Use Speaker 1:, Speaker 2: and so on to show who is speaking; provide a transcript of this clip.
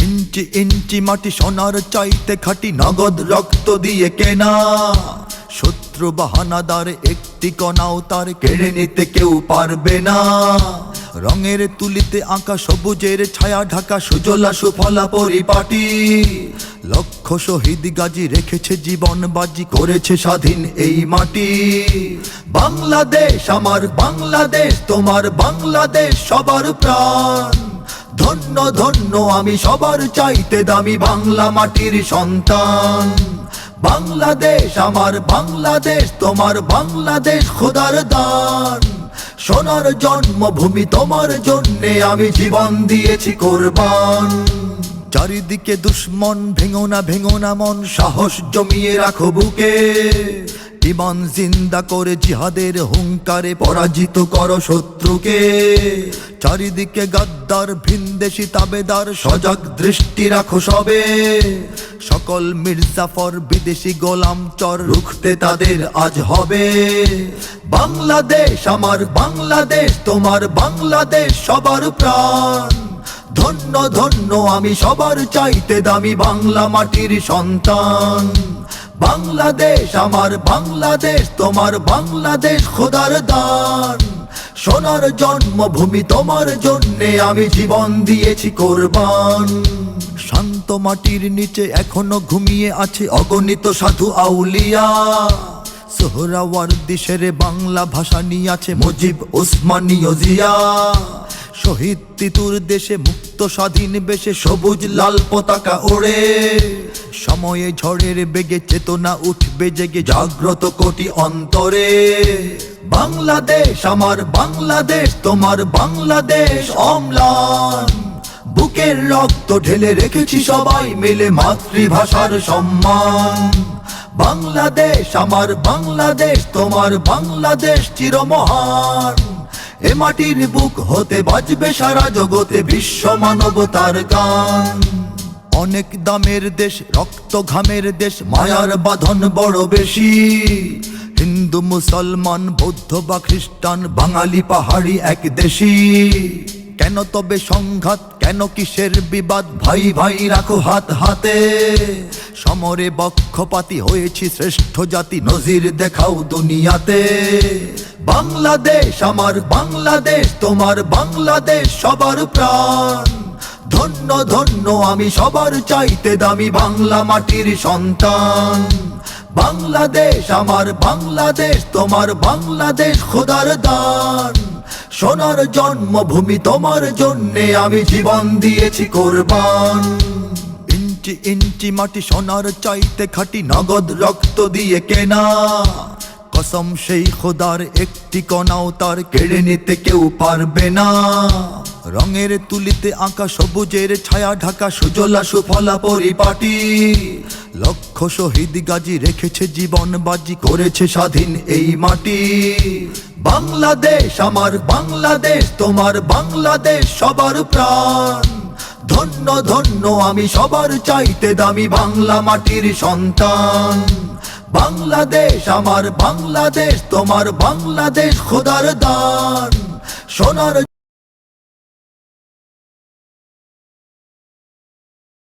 Speaker 1: ইঞ্চি ইঞ্চি মাটি সোনার চাইতে খাঁটি, নগদ রক্ত দিয়ে কেনা। শত্রু বাহানাদার একটি কণাও তার কেড়ে নিতে কেউ পারবে না। রঙের তুলিতে আঁকা সবুজের ছায়া ঢাকা সুজলা সুফলা পরিপাটি। লক্ষ শহীদ গাজী রেখেছে জীবন বাজি, করেছে স্বাধীন এই মাটি। বাংলাদেশ আমার বাংলাদেশ, তোমার বাংলাদেশ সবার প্রাণ। ধন্য ধন্য আমি সবার চাইতে দামি বাংলা মাটির সন্তান। বাংলাদেশ আমার বাংলাদেশ, তোমার বাংলাদেশ খোদার দান। সোনার জন্মভূমি তোমার জন্যে আমি জীবন দিয়েছি কোরবান। চারিদিকে দুশ্মন, ভেঙো না মন, সাহস জমিয়ে রাখো বুকে। ইমান জিন্দা করে জিহাদের হুঙ্কারে পরাজিত করো শত্রুকে। চারিদিকে গাদ্দার ভিনদেশি তাবেদার, সজাগ দৃষ্টি রাখো সবে। সকল মির্জাফর বিদেশি গোলাম চর, রুখতে তাদের আজ হবে। বাংলাদেশ আমার বাংলাদেশ, তোমার বাংলাদেশ সবার প্রাণ। ধন্য ধন্য আমি সবার চাইতে দামি বাংলা মাটির সন্তান। বাংলাদেশ আমার বাংলাদেশ, তোমার বাংলাদেশ খোদার দান। সোনার জন্মভূমি তোমার জন্যে আমি জীবন দিয়েছি কোরবান। শান্ত মাটির নিচে এখনো ঘুমিয়ে আছে অগণিত সাধু আউলিয়া। সোহরাওয়ার্দী শেরে বাংলা ভাষা নিয়ে আছে মুজিব, ওসমানী, জিয়া। শহীদ তিতুর দেশে মুক্ত স্বাধীন বেশে সবুজ লাল পতাকা ওড়ে। সময়ে ঝড়ের বেগে চেতনা উঠবে জেগে, জাগ্রত কোটি অন্তরে। বাংলাদেশ আমার বাংলাদেশ, তোমার বাংলাদেশ অম্লান। বুকের রক্ত ঢেলে রেখেছি সবাই মিলে মাতৃভাষার সম্মান। বাংলাদেশ আমার বাংলাদেশ, তোমার বাংলাদেশ চিরমহান। এ মাটির বুক হতে বাজবে সারা জগতে বিশ্ব মানবতার গান। অনেক দামের দেশ, রক্ত ঘামের দেশ, মায়ার বাঁধন বড় বেশি। হিন্দু মুসলমান বৌদ্ধ বা খ্রিস্টান, বাঙালি পাহাড়ি এক দেশি। কেন তবে সংঘাত, কেন কিসের বিবাদ, ভাই ভাই রাখো হাত হাতে। সমরে বক্ষপাতী হয়েছি শ্রেষ্ঠ জাতি, নজির দেখাও দুনিয়াতে। বাংলাদেশ আমার বাংলাদেশ, তোমার বাংলাদেশ সবার প্রাণ। ধন্য ধন্য আমি সবার চাইতে দামি বাংলা মাটির সন্তান। বাংলাদেশ আমার বাংলাদেশ, তোমার বাংলাদেশ খোদার দান। সোনার জন্মভূমি তোমার জন্যে আমি জীবন দিয়েছি কোরবান। ইঞ্চি ইঞ্চি মাটি সোনার চাইতে খাঁটি, নগদ রক্ত দিয়ে কেনা। কসম সেই খোদার একটি কণাও তার কেড়ে নিতে কেউ পারবে না। রঙের তুলিতে আঁকা সবুজের ছায়া ঢাকা সুজলা সুফলা পরিপাটি। লক্ষ শহীদ গাজী রেখেছে জীবন বাজি, করেছে স্বাধীন এই মাটি। বাংলাদেশ আমার বাংলাদেশ, তোমার বাংলাদেশ সবার প্রাণ। ধন্য ধন্য আমি সবার চাইতে দামি বাংলা মাটির সন্তান। বাংলাদেশ আমার বাংলাদেশ, তোমার বাংলাদেশ খোদার দান। সোনার